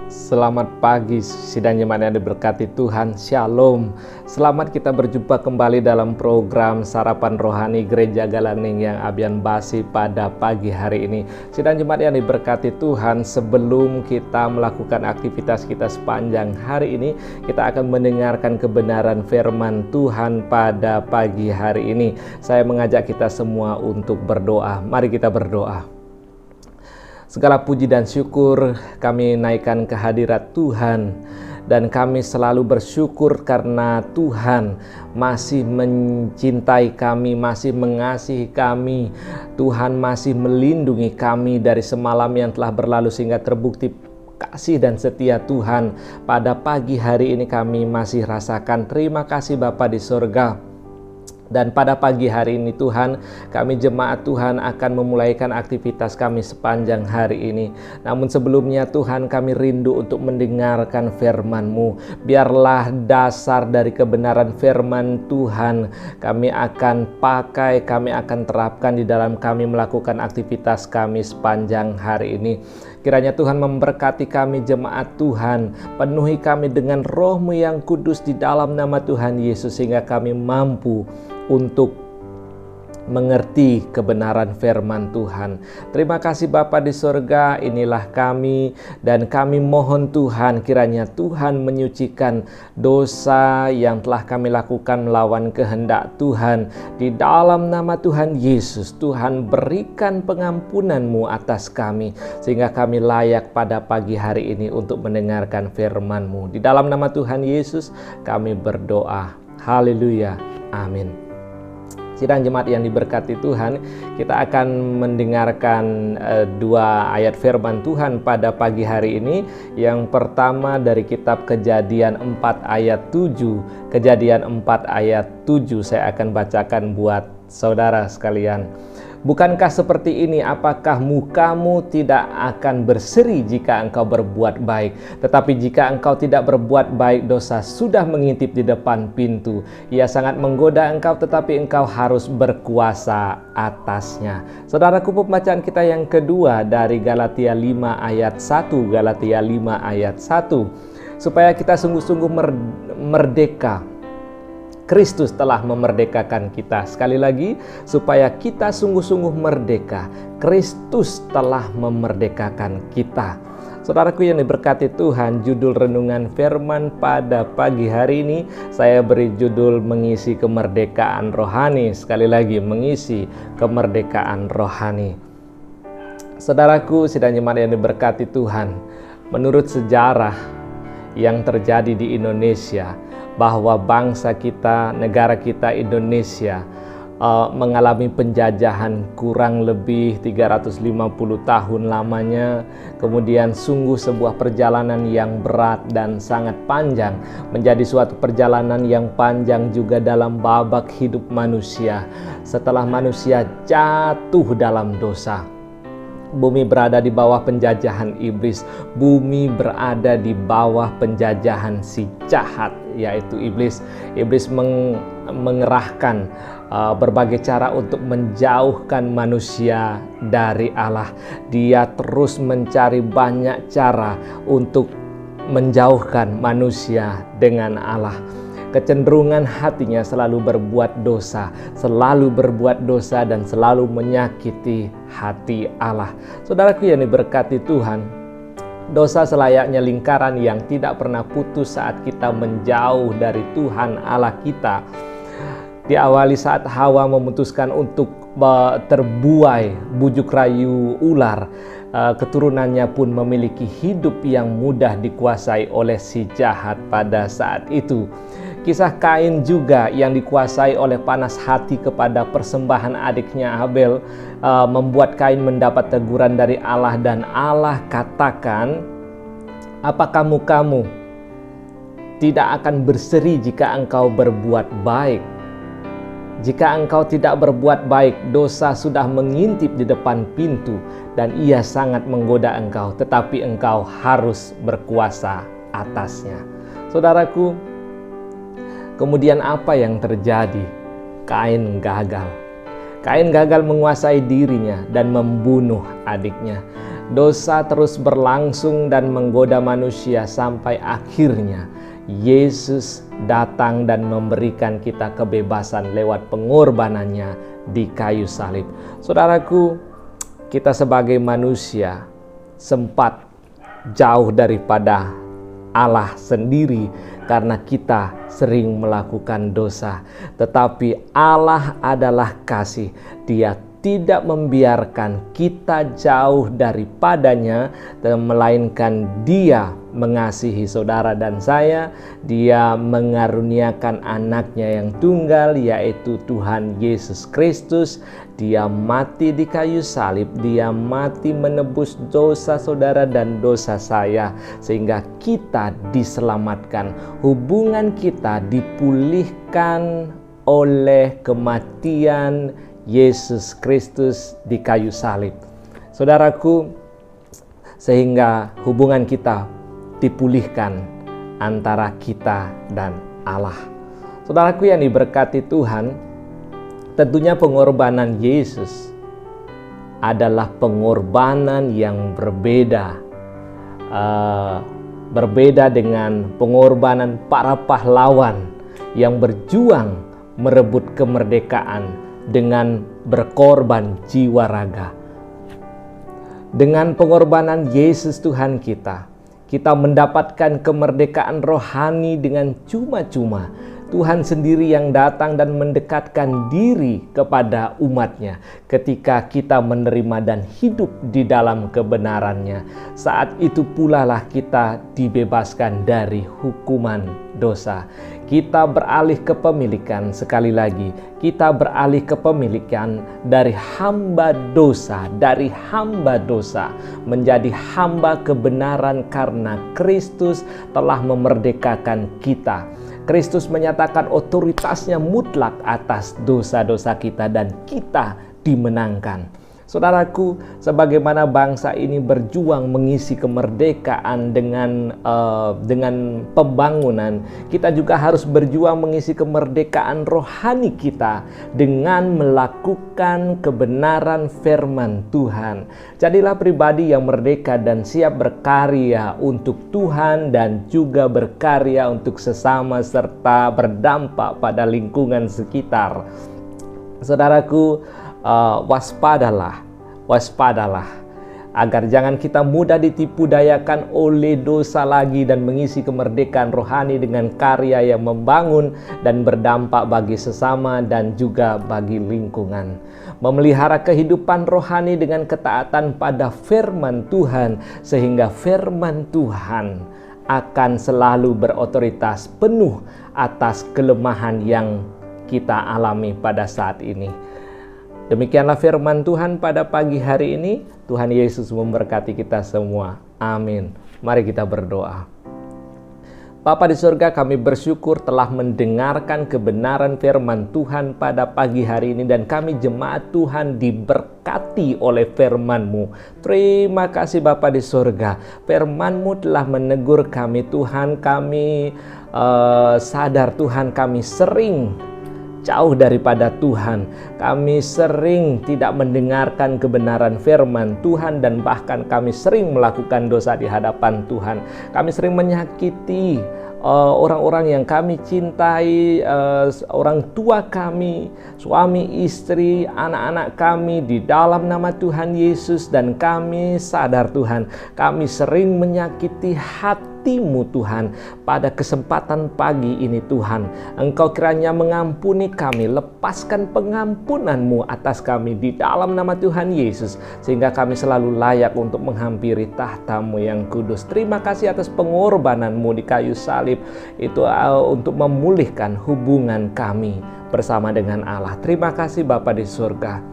Selamat pagi, sidang jemaat yang diberkati Tuhan. Shalom. Selamat kita berjumpa kembali dalam program Sarapan Rohani Gereja Galangning yang Abian Basi pada pagi hari ini. Sidang jemaat yang diberkati Tuhan, sebelum kita melakukan aktivitas kita sepanjang hari ini, kita akan mendengarkan kebenaran firman Tuhan pada pagi hari ini. Saya mengajak kita semua untuk berdoa. Mari kita berdoa. Segala puji dan syukur kami naikkan ke hadirat Tuhan, dan kami selalu bersyukur karena Tuhan masih mencintai kami, masih mengasihi kami. Tuhan masih melindungi kami dari semalam yang telah berlalu sehingga terbukti kasih dan setia Tuhan. Pada pagi hari ini kami masih rasakan terima kasih Bapa di surga. Dan pada pagi hari ini Tuhan, kami jemaat Tuhan akan memulaikan aktivitas kami sepanjang hari ini. Namun sebelumnya Tuhan, kami rindu untuk mendengarkan firman-Mu. Biarlah dasar dari kebenaran firman Tuhan kami akan pakai, kami akan terapkan di dalam kami melakukan aktivitas kami sepanjang hari ini. Kiranya Tuhan memberkati kami jemaat Tuhan, penuhi kami dengan Roh-Mu yang kudus di dalam nama Tuhan Yesus, sehingga kami mampu untuk mengerti kebenaran firman Tuhan. Terima kasih Bapa di surga, inilah kami, dan kami mohon Tuhan kiranya Tuhan menyucikan dosa yang telah kami lakukan melawan kehendak Tuhan. Di dalam nama Tuhan Yesus, Tuhan berikan pengampunan-Mu atas kami, sehingga kami layak pada pagi hari ini untuk mendengarkan firman-Mu. Di dalam nama Tuhan Yesus kami berdoa. Haleluya. Amin. Sidang jemaat yang diberkati Tuhan, kita akan mendengarkan dua ayat firman Tuhan pada pagi hari ini. Yang pertama dari kitab Kejadian 4 ayat 7. Kejadian 4 ayat 7 saya akan bacakan buat saudara sekalian. Bukankah seperti ini, apakah mukamu tidak akan berseri jika engkau berbuat baik? Tetapi jika engkau tidak berbuat baik, dosa sudah mengintip di depan pintu. Ia sangat menggoda engkau, tetapi engkau harus berkuasa atasnya. Saudaraku, pembacaan kita yang kedua dari Galatia 5 ayat 1. Galatia 5 ayat 1. Supaya kita sungguh-sungguh merdeka. Kristus telah memerdekakan kita. Sekali lagi, supaya kita sungguh-sungguh merdeka. Kristus telah memerdekakan kita. Saudaraku yang diberkati Tuhan, judul renungan firman pada pagi hari ini saya beri judul mengisi kemerdekaan rohani. Sekali lagi, mengisi kemerdekaan rohani. Saudaraku, sidang jemaat yang diberkati Tuhan, menurut sejarah yang terjadi di Indonesia, bahwa bangsa kita, negara kita Indonesia mengalami penjajahan kurang lebih 350 tahun lamanya. Kemudian sungguh sebuah perjalanan yang berat dan sangat panjang, menjadi suatu perjalanan yang panjang juga dalam babak hidup manusia. Setelah manusia jatuh dalam dosa, bumi berada di bawah penjajahan iblis. Bumi berada di bawah penjajahan si jahat, yaitu iblis. Iblis mengerahkan berbagai cara untuk menjauhkan manusia dari Allah. Dia terus mencari banyak cara untuk menjauhkan manusia dengan Allah. Kecenderungan hatinya selalu berbuat dosa dan selalu menyakiti hati Allah. Saudaraku yang diberkati Tuhan, dosa selayaknya lingkaran yang tidak pernah putus saat kita menjauh dari Tuhan Allah kita. Diawali saat Hawa memutuskan untuk terbuai bujuk rayu ular. Keturunannya pun memiliki hidup yang mudah dikuasai oleh si jahat pada saat itu. Kisah Kain juga yang dikuasai oleh panas hati kepada persembahan adiknya Abel membuat Kain mendapat teguran dari Allah, dan Allah katakan, apakah mukamu tidak akan berseri jika engkau berbuat baik? Jika engkau tidak berbuat baik, dosa sudah mengintip di depan pintu dan ia sangat menggoda engkau, tetapi engkau harus berkuasa atasnya. Saudaraku, kemudian apa yang terjadi? Kain gagal. Kain gagal menguasai dirinya dan membunuh adiknya. Dosa terus berlangsung dan menggoda manusia sampai akhirnya Yesus datang dan memberikan kita kebebasan lewat pengorbanannya di kayu salib. Saudaraku, kita sebagai manusia sempat jauh daripada Allah sendiri karena kita sering melakukan dosa. Tetapi Allah adalah kasih. Dia tidak membiarkan kita jauh daripadanya, melainkan Dia mengasihi saudara dan saya. Dia mengaruniakan anaknya yang tunggal, yaitu Tuhan Yesus Kristus. Dia mati di kayu salib, Dia mati menebus dosa saudara dan dosa saya, sehingga kita diselamatkan. Hubungan kita dipulihkan oleh kematian Yesus Kristus di kayu salib. Saudaraku, sehingga hubungan kita dipulihkan antara kita dan Allah. Saudaraku yang diberkati Tuhan, tentunya pengorbanan Yesus adalah pengorbanan yang berbeda. Berbeda dengan pengorbanan para pahlawan yang berjuang merebut kemerdekaan dengan berkorban jiwa raga. Dengan pengorbanan Yesus Tuhan kita mendapatkan kemerdekaan rohani dengan cuma-cuma. Tuhan sendiri yang datang dan mendekatkan diri kepada umatnya ketika kita menerima dan hidup di dalam kebenarannya. Saat itu pula lah kita dibebaskan dari hukuman dosa. Kita beralih kepemilikan, sekali lagi, kita beralih kepemilikan dari hamba dosa, menjadi hamba kebenaran karena Kristus telah memerdekakan kita. Kristus menyatakan otoritasnya mutlak atas dosa-dosa kita dan kita dimenangkan. Saudaraku, sebagaimana bangsa ini berjuang mengisi kemerdekaan dengan pembangunan, kita juga harus berjuang mengisi kemerdekaan rohani kita dengan melakukan kebenaran firman Tuhan. Jadilah pribadi yang merdeka dan siap berkarya untuk Tuhan dan juga berkarya untuk sesama serta berdampak pada lingkungan sekitar. Saudaraku, waspadalah agar jangan kita mudah ditipu dayakan oleh dosa lagi dan mengisi kemerdekaan rohani dengan karya yang membangun dan berdampak bagi sesama dan juga bagi lingkungan. Memelihara kehidupan rohani dengan ketaatan pada firman Tuhan, sehingga firman Tuhan akan selalu berotoritas penuh atas kelemahan yang kita alami pada saat ini. Demikianlah firman Tuhan pada pagi hari ini. Tuhan Yesus memberkati kita semua. Amin. Mari kita berdoa. Bapa di surga, kami bersyukur telah mendengarkan kebenaran firman Tuhan pada pagi hari ini, dan kami jemaat Tuhan diberkati oleh firman-Mu. Terima kasih Bapa di surga. Firman-Mu telah menegur kami Tuhan. Kami sadar Tuhan, kami sering jauh daripada Tuhan. Kami sering tidak mendengarkan kebenaran firman Tuhan, dan bahkan kami sering melakukan dosa di hadapan Tuhan. Kami sering menyakiti orang-orang yang kami cintai, orang tua kami, suami, istri, anak-anak kami di dalam nama Tuhan Yesus. Dan kami sadar Tuhan, kami sering menyakiti hati-Mu Tuhan. Pada kesempatan pagi ini Tuhan, Engkau kiranya mengampuni kami, lepaskan pengampunan-Mu atas kami di dalam nama Tuhan Yesus, sehingga kami selalu layak untuk menghampiri tahta-Mu yang kudus. Terima kasih atas pengorbanan-Mu di kayu salib itu untuk memulihkan hubungan kami bersama dengan Allah. Terima kasih Bapa di surga.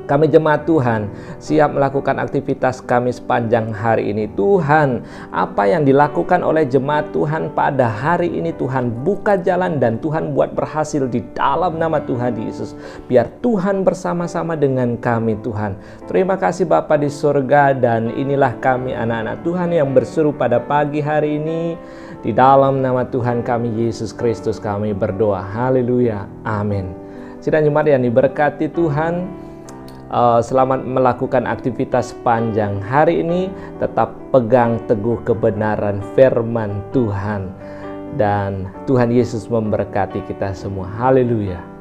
Kami jemaat Tuhan siap melakukan aktivitas kami sepanjang hari ini. Tuhan, apa yang dilakukan oleh jemaat Tuhan pada hari ini, Tuhan buka jalan dan Tuhan buat berhasil di dalam nama Tuhan Yesus. Biar Tuhan bersama-sama dengan kami Tuhan. Terima kasih Bapa di surga, dan inilah kami anak-anak Tuhan yang berseru pada pagi hari ini. Di dalam nama Tuhan kami Yesus Kristus kami berdoa. Haleluya. Amin. Sidang jemaat yang diberkati Tuhan, selamat melakukan aktivitas sepanjang hari ini. Tetap pegang teguh kebenaran firman Tuhan, dan Tuhan Yesus memberkati kita semua. Haleluya.